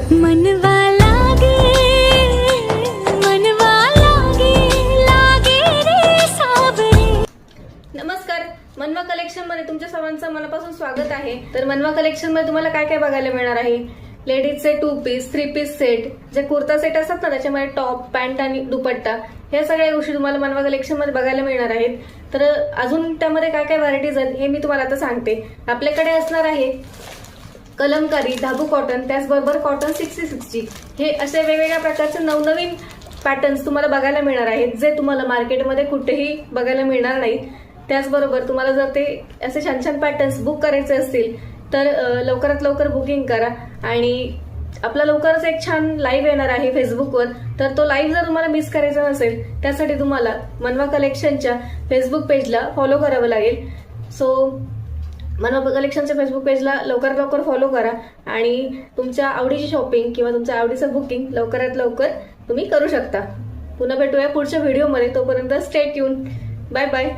मनवा लागे रे सावरे। नमस्कार, मनवा कलेक्शन मध्ये तुमच्या सर्वांचं मनापासून स्वागत आहे। तर मनवा कलेक्शन मध्ये तुम्हाला काय काय बघायला मिळणार आहे? लेडीजचे 2 पीस 3 पीस सेट, जे कुर्ता सेट असतात ना त्याच्यामध्ये टॉप पॅन्ट आणि दुपट्टा, ह्या सगळ्या गोष्टी तुम्हाला मनवा कलेक्शन मध्ये बघायला मिळणार आहेत। तर अजून त्यामध्ये काय काय व्हरायटीज आहेत हे मी तुम्हाला आता सांगते। आपल्याकडे असणार आहे कलमकारी, धाबू कॉटन, त्याचबरोबर कॉटन 60-60, हे असे वेगवेगळ्या प्रकारचे नवनवीन पॅटर्न्स तुम्हाला बघायला मिळणार आहेत, जे तुम्हाला मार्केटमध्ये कुठेही बघायला मिळणार नाहीत। त्याचबरोबर तुम्हाला जर ते असे छान छान पॅटर्न्स बुक करायचे असतील तर लवकरात लवकर बुकिंग करा। आणि आपला लवकरच एक छान लाईव्ह येणार आहे फेसबुकवर, तर तो लाईव्ह जर तुम्हाला मिस करायचा नसेल त्यासाठी तुम्हाला मनवा कलेक्शनच्या फेसबुक पेजला फॉलो करावं लागेल। सो मनवा कलेक्शनच्या फेसबुक पेजला लवकरात लवकर फॉलो करा आणि तुमच्या आवडीची शॉपिंग किंवा तुमच्या आवडीचं बुकिंग लवकरात लवकर तुम्ही करू शकता। पुन्हा भेटूया पुढच्या व्हिडिओमध्ये, तोपर्यंत स्टे ट्यून, बाय बाय।